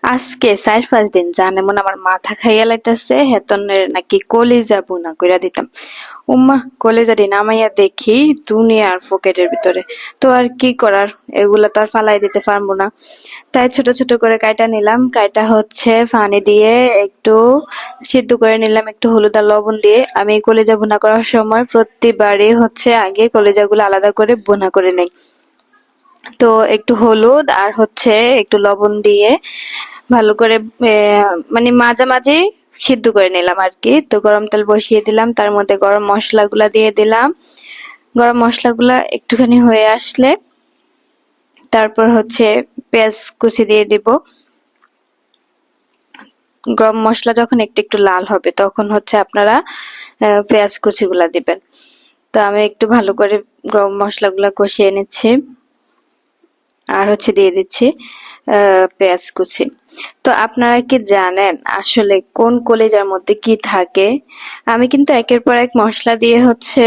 আজকে ৪-৫ দিন জান এমন আমার মাথা খাইয়া লাইতাছে হেতনের নাকি কলিজা বুনা কইরা দিতাম। উম্মা কলিজাটি নামাইয়া দেখি দুনিয়ার পকেটের ভিতরে। তো আর কি করার, এগুলা তো আর ফালাই দিতে পারবো না। তাই ছোট ছোট করে কাইটা নিলাম, কাইটা হচ্ছে পানি দিয়ে একটু সিদ্ধ করে নিলাম, একটু হলুদ আর লবণ দিয়ে। আমি কলিজা ভুনা করার সময় প্রতিবারই হচ্ছে আগে কলিজাগুলো আলাদা করে ভুনা করে নেই। তো একটু হলুদ আর হচ্ছে একটু লবণ দিয়ে ভালো করে মানে মাঝামাঝি সিদ্ধ করে নিলাম আর কি। তো গরম তেল বসিয়ে দিলাম, তার মধ্যে গরম মশলাগুলা দিয়ে দিলাম। গরম মশলাগুলা একটুখানি হয়ে আসলে তারপর হচ্ছে পেঁয়াজ কুচি দিয়ে দিব। গরম মশলা যখন একটু একটু লাল হবে তখন হচ্ছে আপনারা পেঁয়াজ কুচিগুলা দিবেন। তো আমি একটু ভালো করে গরম মশলাগুলা কষিয়ে নিচ্ছি আর হচ্ছে দিয়ে দিচ্ছি পেঁয়াজ কুচি। তো আপনারা কি জানেন আসলে কোন কলিজার মধ্যে কি থাকে? আমি কিন্তু একের পর এক মশলা দিয়ে হচ্ছে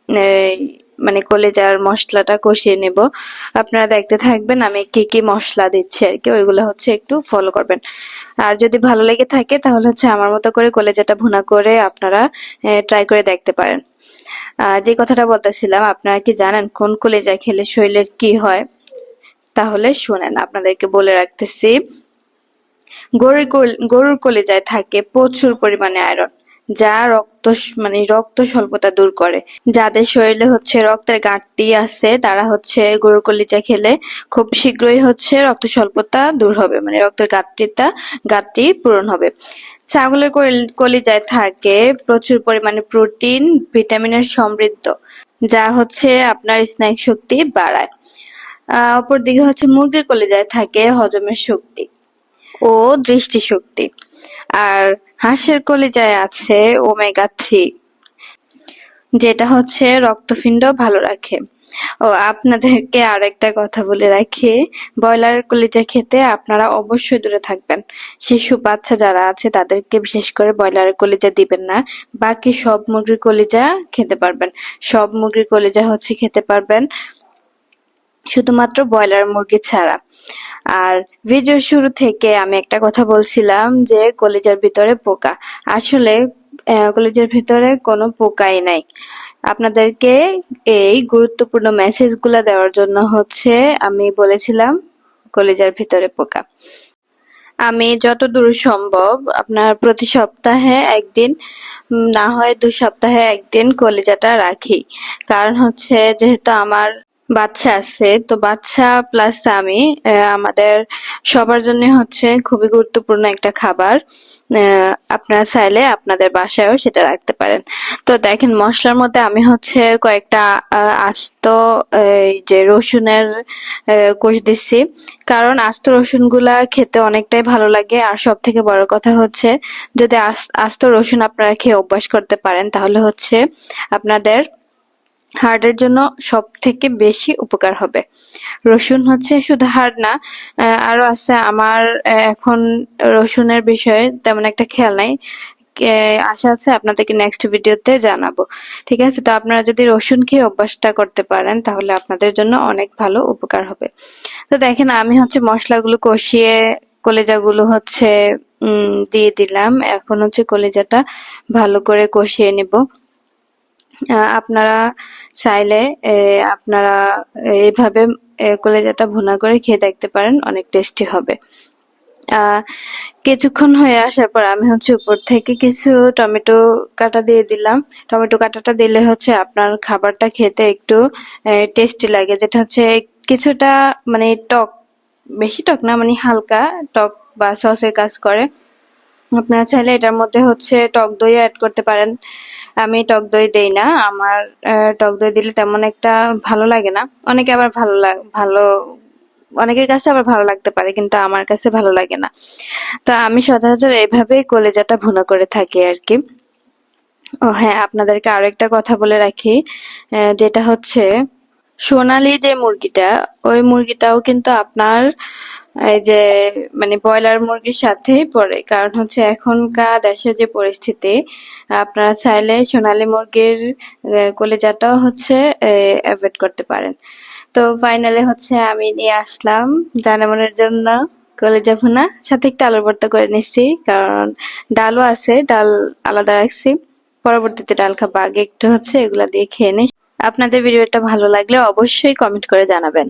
এই মানে কলিজার মশলাটা কষিয়ে নেব। আপনারা দেখতে থাকবেন আমি কি কি মশলা দিচ্ছি আর কি, ওইগুলো হচ্ছে একটু ফলো করবেন। আর যদি ভালো লেগে থাকে তাহলে হচ্ছে আমার মতো করে কলিজাটা ভুনা করে আপনারা ট্রাই করে দেখতে পারেন। যে কথাটা বলতেছিলাম, আপনারা কি জানেন কোন কলিজা খেলে শরীরের কি হয়? তাহলে শোনেন, আপনাদেরকে বলে রাখতেছি। গরুর কলিজায় থাকে প্রচুর পরিমাণে আয়রন, যা রক্ত স্বল্পতা দূর করে। যাদের শরীরে হচ্ছে রক্তের ঘাটতি আছে তারা হচ্ছে গরুর কলিজা খেলে খুব শীঘ্রই হচ্ছে রক্ত স্বল্পতা দূর হবে, মানে রক্তের ঘাটতি পূরণ হবে। ছাগলের কলিজায় থাকে প্রচুর পরিমাণে প্রোটিন, ভিটামিনের সমৃদ্ধ, যা হচ্ছে আপনার স্নায়ু শক্তি বাড়ায়। অপরদিকে হচ্ছে মুরগির কলিজায় থাকে হজমের শক্তি ও দৃষ্টিশক্তি। আর হাঁসের কলিজায় আছে ওমেগা 3, যেটা হচ্ছে রক্তপিণ্ড ভালো রাখে। ও আপনাদেরকে আরেকটা কথা বলে রাখি, ব্রয়লারের কলিজা খেতে আপনারা অবশ্যই দূরে থাকবেন। শিশু বাচ্চা যারা আছে তাদেরকে বিশেষ করে ব্রয়লারের কলিজা দিবেন না। বাকি সব মুরগির কলিজা খেতে পারবেন। সব মুরগির কলিজা হচ্ছে খেতে পারবেন, শুধুমাত্র ব্রয়লার মুরগি ছাড়া। আর ভিডিওর শুরু থেকে আমি একটা কথা বলছিলাম যে কলিজার ভিতরে পোকা। আসলে কলিজার ভিতরে কোনো পোকাই নাই। আপনাদেরকে এই গুরুত্বপূর্ণ মেসেজগুলা দেওয়ার জন্য হচ্ছে আমি বলেছিলাম কলিজার ভিতরে পোকা। আমি যতদূর সম্ভব আপনার প্রতি সপ্তাহে একদিন, না হয় 2 সপ্তাহে একদিন কলিজাটা রাখি। কারণ হচ্ছে যেহেতু আমার বাচ্চা আছে, তো বাচ্চা প্লাস আমি আমাদের সবার জন্য হচ্ছে খুবই গুরুত্বপূর্ণ একটা খাবার। আপনারা চাইলে আপনাদের বাসায়ও সেটা রাখতে পারেন। তো দেখেন মশলার মধ্যে আমি হচ্ছে কয়েকটা আস্ত এই যে রসুনের কোষ দিচ্ছি, কারণ আস্ত রসুন গুলা খেতে অনেকটাই ভালো লাগে। আর সব থেকে বড় কথা হচ্ছে যদি আস্ত রসুন আপনারা খেয়ে অভ্যাস করতে পারেন তাহলে হচ্ছে আপনাদের হার্টের জন্য সব থেকে বেশি উপকার হবে। রসুন হচ্ছে শুধু হার্ট না, আরো আছে। আমার এখন রসুনের বিষয়ে তেমন একটা খেয়াল নাই, আশা আছে আপনাদেরকে নেক্সট ভিডিওতে জানাবো। ঠিক আছে, তো আপনারা যদি রসুন খেয়ে অভ্যাসটা করতে পারেন তাহলে আপনাদের জন্য অনেক ভালো উপকার হবে। তো দেখেন আমি হচ্ছে মশলাগুলো কষিয়ে কলিজাগুলো হচ্ছে দিয়ে দিলাম। এখন হচ্ছে কলিজাটা ভালো করে কষিয়ে নিব। আপনারা চাইলে আপনারা এইভাবে কলিজাটা ভুনা করে খেয়ে দেখতে পারেন, অনেক টেস্টি হবে। কিছুক্ষণ হয়ে আসার পর আমি হচ্ছে উপর থেকে কিছু টমেটো কাটা দিয়ে দিলাম। টমেটো কাটাটা দিলে হচ্ছে আপনার খাবারটা খেতে একটু টেস্টি লাগে, যেটা হচ্ছে কিছুটা মানে টক, বেশি টক না, মানে হালকা টক বা সসের কাজ করে। আপনারা চাইলে এটার মধ্যে হচ্ছে টক দই অ্যাড করতে পারেন। আমি টক দই দেই না, আমার টক দই দিলে তেমন একটা ভালো লাগে না। অনেকে আবার অনেকের কাছে আবার ভালো লাগতে পারে, কিন্তু আমার কাছে ভালো লাগে না। তো আমি সচরাচর এইভাবেই কলিজাটা ভুনা করে থাকি আর কি। ও হ্যাঁ, আপনাদেরকে আরো একটা কথা বলে রাখি, যেটা হচ্ছে সোনালী যে মুরগিটা, ওই মুরগিটাও কিন্তু আপনার এই যে মানে ব্রয়লার মুরগির সাথেই পড়ে। কারণ হচ্ছে এখনকার দেশের যে পরিস্থিতি, আপনারা চাইলে সোনালী মুরগির কলিজাটাও হচ্ছে অ্যাভয়েড করতে পারেন। তো ফাইনালি হচ্ছে আমি নিয়ে আসলাম জানানোর জন্য কলিজা ভুনা, সাথে একটু আলুর ভর্তা করে নিচ্ছি, কারণ ডালও আছে, ডাল আলাদা রাখছি। পরবর্তীতে ডাল খাবো, আগে একটু এগুলা দিয়ে খেয়ে নিই। আপনাদের ভিডিওটা ভালো লাগলে অবশ্যই কমেন্ট করে জানাবেন।